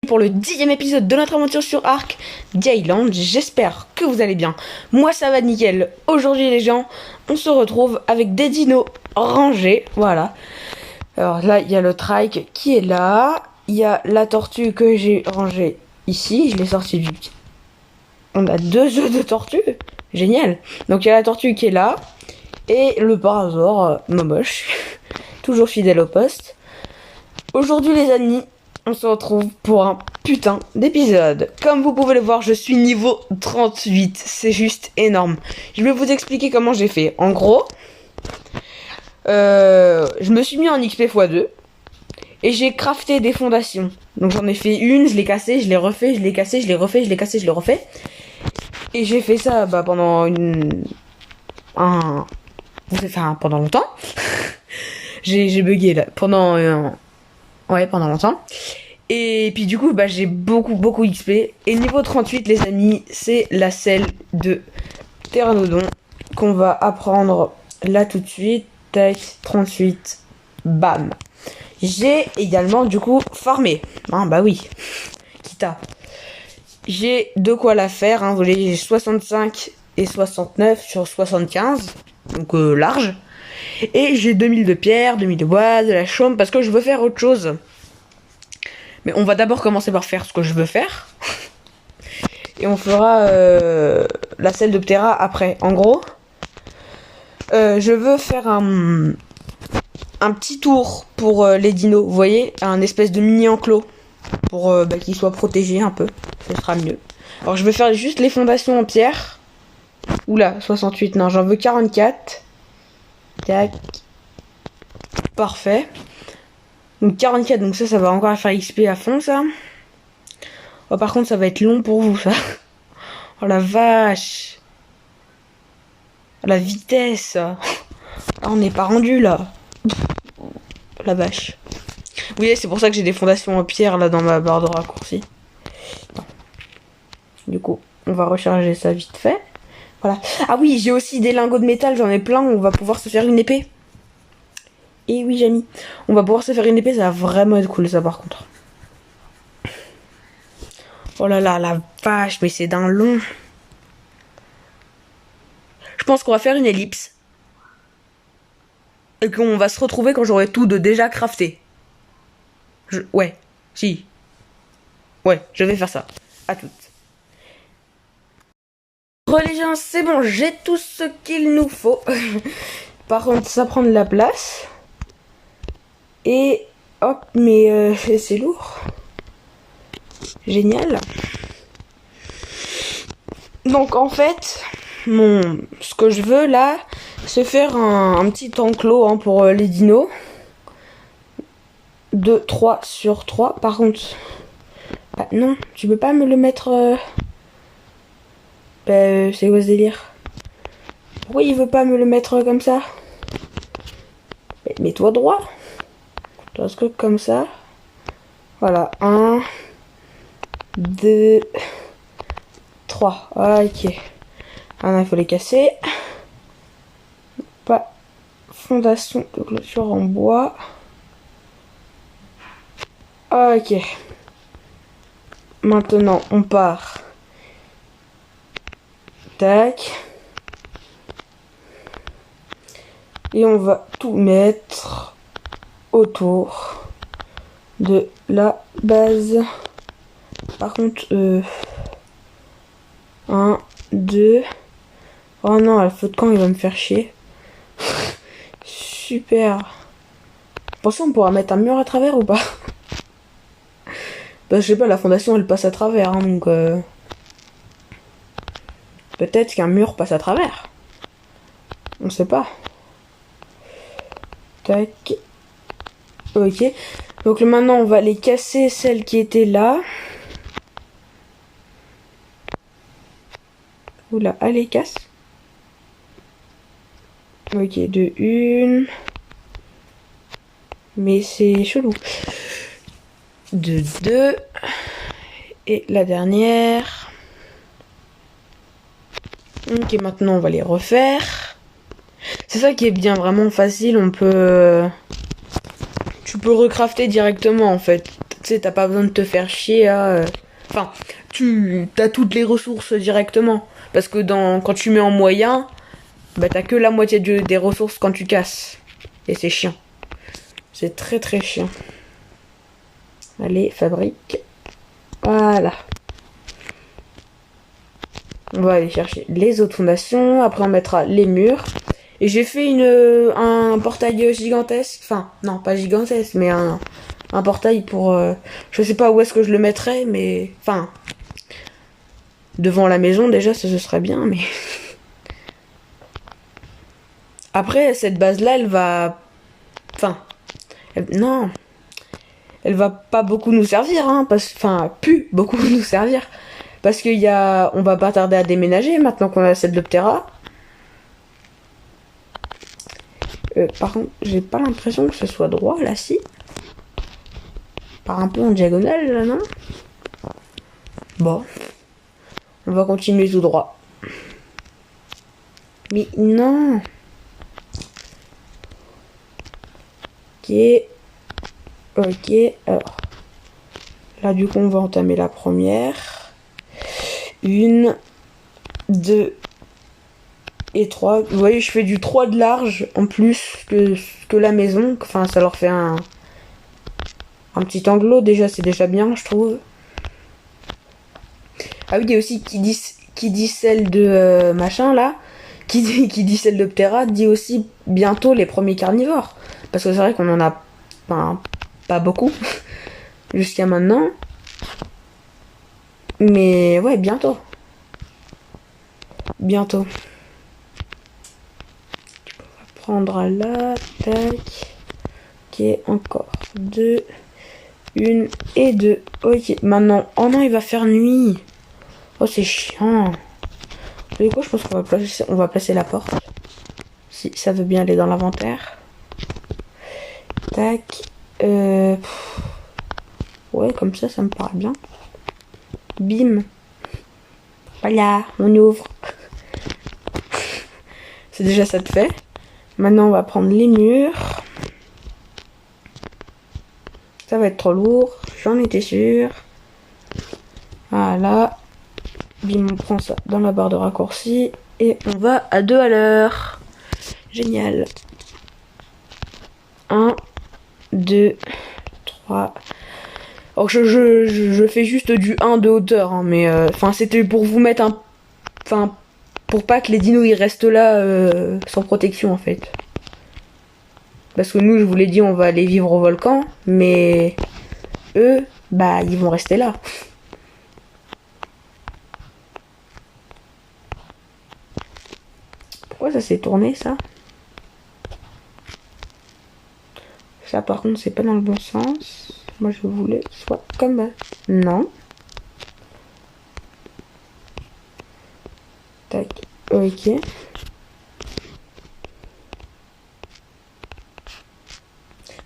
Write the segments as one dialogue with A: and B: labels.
A: Pour le 10e épisode de notre aventure sur Ark Island, j'espère que vous allez bien. Moi ça va nickel. Aujourd'hui les gens, on se retrouve avec des dinos rangés, voilà. Alors là il y a le trike qui est là, il y a la tortue que j'ai rangée ici, je l'ai sortie du... On a 2 œufs de tortue, génial. Donc il y a la tortue qui est là, et le parasaure, moche, toujours fidèle au poste. Aujourd'hui les amis, on se retrouve pour un putain d'épisode. Comme vous pouvez le voir, je suis niveau 38. C'est juste énorme. Je vais vous expliquer comment j'ai fait. En gros, je me suis mis en XP x2. Et j'ai crafté des fondations. Donc j'en ai fait une, je l'ai cassée, je l'ai refait, je l'ai cassé, je l'ai refait, je l'ai cassé, je l'ai refait. Et j'ai fait ça pendant pendant longtemps. j'ai bugué là. Pendant longtemps. Et puis du coup, j'ai beaucoup XP. Et niveau 38, les amis, c'est la selle de Pteranodon qu'on va apprendre là tout de suite. Tac, 38, bam. J'ai également du coup farmé. Oui, quitta. J'ai de quoi la faire. Vous voyez, j'ai 65 et 69 sur 75. Donc large. Et j'ai 2000 de pierre, 2000 de bois, de la chaume, parce que je veux faire autre chose. Mais on va d'abord commencer par faire ce que je veux faire. Et on fera la selle de Ptera après. En gros, je veux faire un petit tour pour les dinos. Vous voyez, un espèce de mini enclos. Pour qu'ils soient protégés un peu. Ce sera mieux. Alors je vais faire juste les fondations en pierre. Oula, 68. Non, j'en veux 44. Tac. Parfait. Donc 44, donc ça va encore faire XP à fond, ça. Oh, par contre, ça va être long pour vous, ça. Oh la vache. La vitesse. Ah, on n'est pas rendu, là. La vache. Vous voyez, c'est pour ça que j'ai des fondations en pierre, là, dans ma barre de raccourci. Non. Du coup, on va recharger ça vite fait. Voilà. Ah oui, j'ai aussi des lingots de métal, j'en ai plein, on va pouvoir se faire une épée. Et oui, Jamie, on va pouvoir se faire une épée, ça va vraiment être cool, ça, par contre. Oh là là, la vache, mais c'est d'un long. Je pense qu'on va faire une ellipse. Et qu'on va se retrouver quand j'aurai tout de déjà crafté. Ouais, si. Ouais, je vais faire ça. À toutes. Les gens, c'est bon, j'ai tout ce qu'il nous faut. Par contre, ça prend de la place. Et hop, mais c'est lourd. Génial. Donc en fait, ce que je veux là, c'est faire un petit enclos pour les dinos. 2, 3 sur 3. Par contre, non, tu peux pas me le mettre... c'est quoi ce délire? Pourquoi il veut pas me le mettre comme ça? Mets-toi droit. Parce que comme ça. Voilà. 1, 2, 3. Ok. Ah, il faut les casser. Pas fondation de clôture en bois. Ok. Maintenant, on part. Tac. Et on va tout mettre autour de la base. Par contre, 1, 2. Oh non, le feu de camp, il va me faire chier. Super. Pensez, on pourra mettre un mur à travers ou pas? Je sais pas, la fondation, elle passe à travers, donc... Peut-être qu'un mur passe à travers. On sait pas. Tac. Ok. Donc maintenant, on va les casser, celles qui étaient là. Oula, allez, casse. Ok, de une. Mais c'est chelou. De 2. Et la dernière. Ok, maintenant on va les refaire. C'est ça qui est bien, vraiment facile. Tu peux recrafter directement en fait. sais, t'as pas besoin de te faire chier à... Enfin, tu as toutes les ressources directement. Parce que quand tu mets en moyen, bah t'as que la moitié des ressources quand tu casses. Et c'est chiant. C'est très très chiant. Allez, fabrique. Voilà. On va aller chercher les autres fondations. Après, on mettra les murs. Et j'ai fait un portail gigantesque. Enfin, non, pas gigantesque, mais un portail pour... je sais pas où est-ce que je le mettrais, mais... Enfin... Devant la maison, déjà, ce serait bien, mais... Après, cette base-là, elle va... Enfin... Non. Elle va pas beaucoup nous servir, hein. Enfin, plus beaucoup nous servir. Parce on va pas tarder à déménager, maintenant qu'on a cette Doptera. Par contre, j'ai pas l'impression que ce soit droit, là, si. Par un peu en diagonale, là, non? Bon. On va continuer tout droit. Mais non. Ok. Alors. Là, du coup, on va entamer la première. 1, 2 et 3. Vous voyez, je fais du 3 de large en plus que la maison. Enfin, ça leur fait un petit enclos. Déjà, c'est déjà bien, je trouve. Ah oui, il y a aussi qui dit celle de machin là, qui dit celle de Ptera, dit aussi bientôt les premiers carnivores. Parce que c'est vrai qu'on en a pas beaucoup jusqu'à maintenant. Mais ouais, bientôt. Bientôt. On va prendre là, tac. Ok, encore 2, 1 et 2. Ok, maintenant, oh non, il va faire nuit. Oh, c'est chiant. Du coup, je pense qu'on va placer la porte. Si ça veut bien aller dans l'inventaire. Tac. Ouais, comme ça me paraît bien. Bim. Voilà, on ouvre. C'est déjà ça de fait. Maintenant, on va prendre les murs. Ça va être trop lourd. J'en étais sûre. Voilà. Bim, on prend ça dans la barre de raccourci. Et on va à 2 à l'heure. Génial. 1, 2, 3. Alors je fais juste du 1 de hauteur, hein, mais enfin c'était pour vous mettre un... Enfin, pour pas que les dinos ils restent là sans protection en fait. Parce que nous, je vous l'ai dit, on va aller vivre au volcan, mais eux, bah ils vont rester là. Pourquoi ça s'est tourné ça? Ça par contre c'est pas dans le bon sens. Moi je voulais soit comme... Non. Tac. Ok.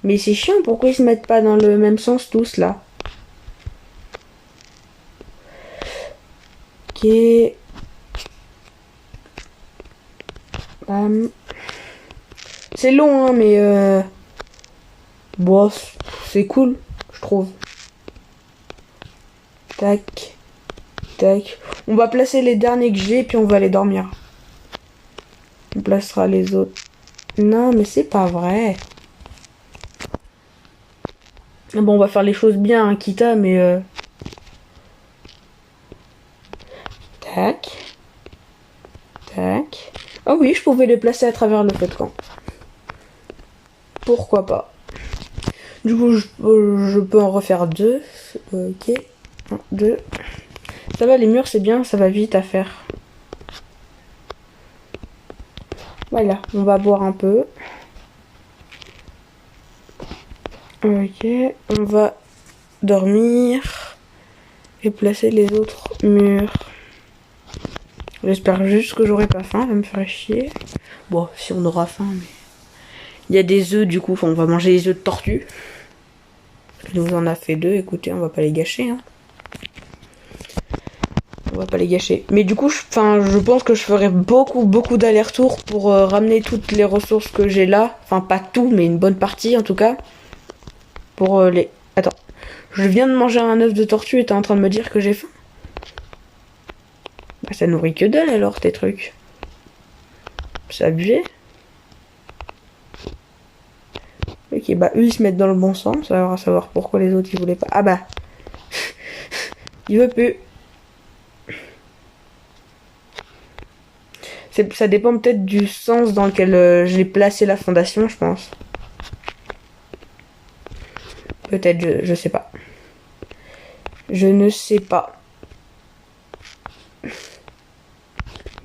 A: Mais c'est chiant, pourquoi ils se mettent pas dans le même sens tous là? Ok. Bam. C'est long hein, mais bon, c'est cool, je trouve. Tac. Tac. On va placer les derniers que j'ai, puis on va aller dormir. On placera les autres. Non, mais c'est pas vrai. Bon, on va faire les choses bien, hein, Kita, mais... Tac. Tac. Ah oui, je pouvais les placer à travers le feu de camp. Pourquoi pas. Du coup, je peux en refaire 2. Ok. 1, 2. Ça va, les murs, c'est bien, ça va vite à faire. Voilà, on va boire un peu. Ok, on va dormir et placer les autres murs. J'espère juste que j'aurai pas faim, ça me ferait chier. Bon, si on aura faim, mais... Il y a des œufs, du coup, on va manger les œufs de tortue. Il nous en a fait 2, écoutez, on va pas les gâcher, hein. On va pas les gâcher. Mais du coup, je pense que je ferai beaucoup d'allers-retours pour ramener toutes les ressources que j'ai là. Enfin, pas tout, mais une bonne partie, en tout cas. Pour les... Attends. Je viens de manger un œuf de tortue et t'es en train de me dire que j'ai faim? Bah, ça nourrit que dalle alors tes trucs. C'est abusé. Ok, bah eux ils se mettent dans le bon sens, alors à savoir pourquoi les autres ils voulaient pas. Ah bah, il veut plus. Ça dépend peut-être du sens dans lequel j'ai placé la fondation, je pense. Peut-être, je sais pas. Je ne sais pas.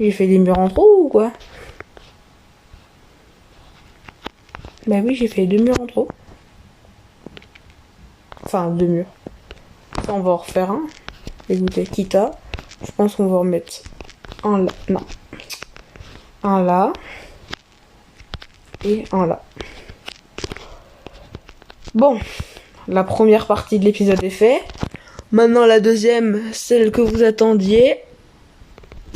A: J'ai fait des murs en trop ou quoi? Bah oui, j'ai fait 2 murs en trop. Enfin, 2 murs. Ça, on va en refaire un. Écoutez, Kita. Je pense qu'on va remettre un là. Non. Un là. Et un là. Bon. La première partie de l'épisode est faite. Maintenant, la deuxième, celle que vous attendiez.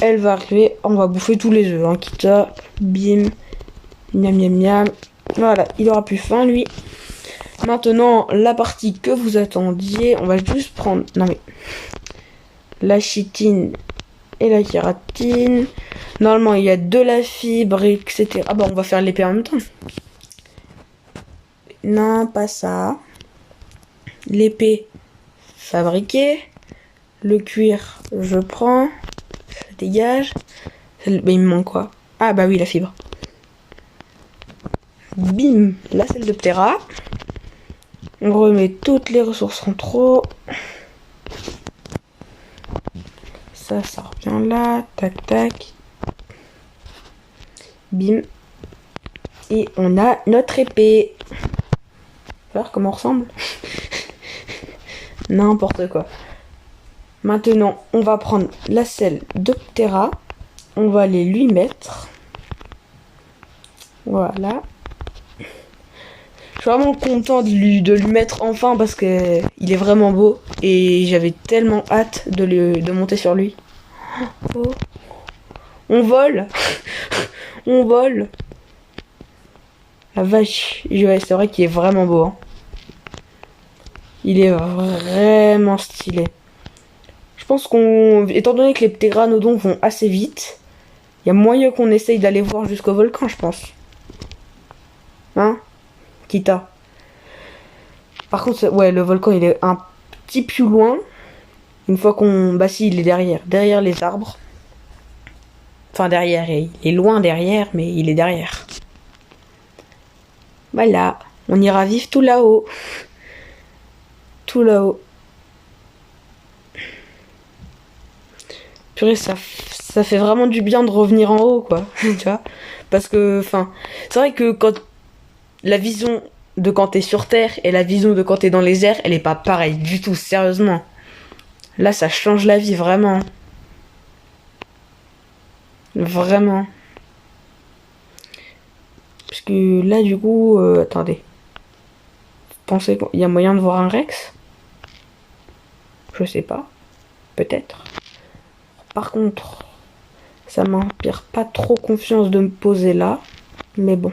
A: Elle va arriver. On va bouffer tous les œufs. Hein. Kita. Bim. Miam miam miam. Voilà. Il aura plus faim, lui. Maintenant, la partie que vous attendiez. On va juste prendre... Non mais... La chitine et la kératine. Normalement, il y a de la fibre, etc. Ah bah, on va faire l'épée en même temps. Non, pas ça. L'épée fabriquée. Le cuir, je prends. Ça dégage. Mais il me manque quoi? Ah bah oui, la fibre. Bim, la selle de Ptera. On remet toutes les ressources en trop. Ça revient là. Tac, tac. Bim. Et on a notre épée. Voir comment on ressemble. N'importe quoi. Maintenant, on va prendre la selle de Ptera. On va aller lui mettre. Voilà. Je suis vraiment content de lui mettre enfin parce que il est vraiment beau. Et j'avais tellement hâte de monter sur lui. Oh. On vole. On vole. La vache. Ouais, c'est vrai qu'il est vraiment beau. Hein. Il est vraiment stylé. Je pense étant donné que les ptéranodons vont assez vite, il y a moyen qu'on essaye d'aller voir jusqu'au volcan, je pense. Hein? Kita. Par contre, ouais, le volcan, il est un petit peu loin. Une fois qu'on... Bah si, il est derrière. Derrière les arbres. Enfin, derrière. Il est loin derrière, mais il est derrière. Voilà. On ira vivre tout là-haut. Tout là-haut. Purée, ça fait vraiment du bien de revenir en haut, quoi. Tu vois? Parce que, enfin... C'est vrai que quand... La vision de quand t'es sur Terre et la vision de quand t'es dans les airs, elle est pas pareille du tout, sérieusement. Là, ça change la vie, vraiment. Vraiment. Parce que là, du coup... attendez. Pensez qu'il y a moyen de voir un Rex? Je sais pas. Peut-être. Par contre, ça m'inspire pas trop confiance de me poser là. Mais bon.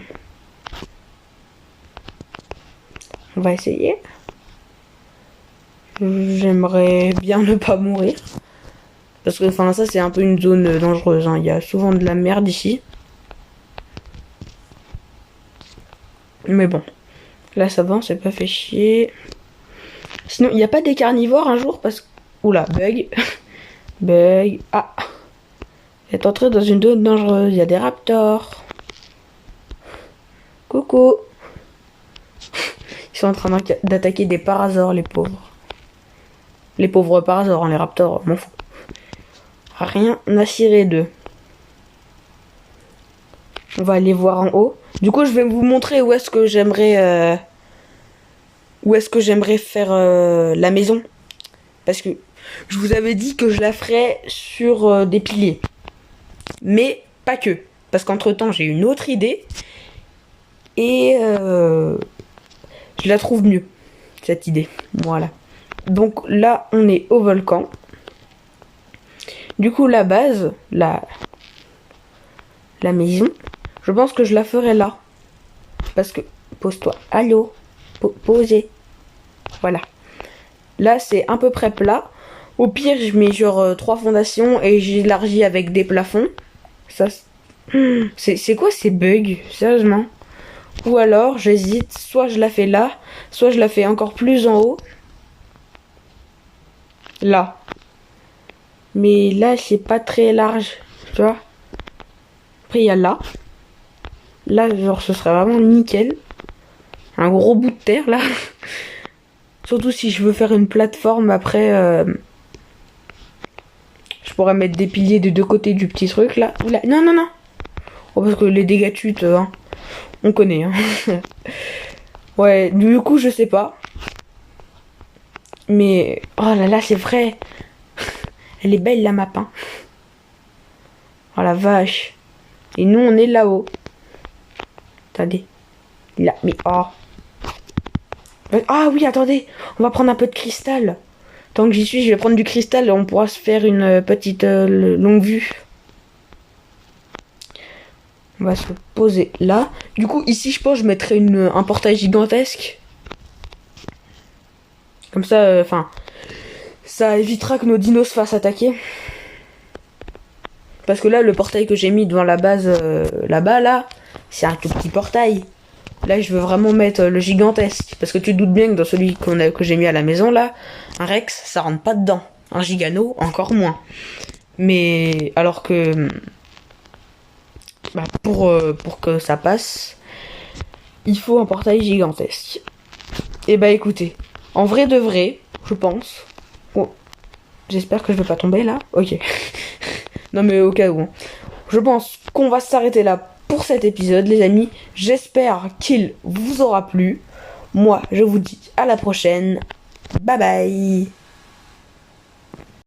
A: On va essayer. J'aimerais bien ne pas mourir. Parce que enfin ça c'est un peu une zone dangereuse. Hein. Il y a souvent de la merde ici. Mais bon. Là ça va, on s'est pas fait chier. Sinon, il n'y a pas des carnivores un jour parce que... Oula, bug. Bug. Ah. Vous êtes entré dans une zone dangereuse. Il y a des raptors. Coucou. Ils sont en train d'attaquer des parasaures, les pauvres. Les pauvres parasaures, hein, les raptors, m'en fous. Rien à cirer d'eux. On va aller voir en haut. Du coup, je vais vous montrer où est-ce que j'aimerais... faire la maison. Parce que je vous avais dit que je la ferais sur des piliers. Mais pas que. Parce qu'entre-temps, j'ai une autre idée. Et je la trouve mieux, cette idée. Voilà. Donc là, on est au volcan. Du coup, la base, la maison, je pense que je la ferai là. Parce que... Pose-toi. Allô? Posez. Voilà. Là, c'est à peu près plat. Au pire, je mets genre 3 fondations et j'élargis avec des plafonds. Ça, c'est quoi ces bugs, sérieusement? Ou alors, j'hésite, soit je la fais là, soit je la fais encore plus en haut. Là. Mais là, c'est pas très large, tu vois. Après, il y a là. Là, genre, ce serait vraiment nickel. Un gros bout de terre, là. Surtout si je veux faire une plateforme, après, je pourrais mettre des piliers des deux côtés du petit truc, là. Oula, non, non, non. Oh, parce que les dégâts de chute, hein, on connaît, hein. Ouais, du coup, je sais pas. Mais, oh là là, c'est vrai. Elle est belle, la map, hein. Oh la vache. Et nous, on est là-haut. Attendez. Là, mais oh. Ah oui, attendez. On va prendre un peu de cristal. Tant que j'y suis, je vais prendre du cristal et on pourra se faire une petite longue vue. On va se poser là. Du coup, ici, je pense, je mettrai un portail gigantesque. Comme ça, enfin, ça évitera que nos dinos se fassent attaquer. Parce que là, le portail que j'ai mis devant la base là-bas, là, c'est un tout petit portail. Là, je veux vraiment mettre le gigantesque. Parce que tu te doutes bien que dans celui que j'ai mis à la maison, là, un Rex, ça rentre pas dedans. Un Gigano, encore moins. Mais, alors que... Bah, pour que ça passe, il faut un portail gigantesque. Et bah, écoutez, en vrai de vrai, je pense... Oh, j'espère que je vais pas tomber, là. Ok. Non, mais au cas où. Je pense qu'on va s'arrêter là pour cet épisode, les amis. J'espère qu'il vous aura plu. Moi, je vous dis à la prochaine. Bye bye.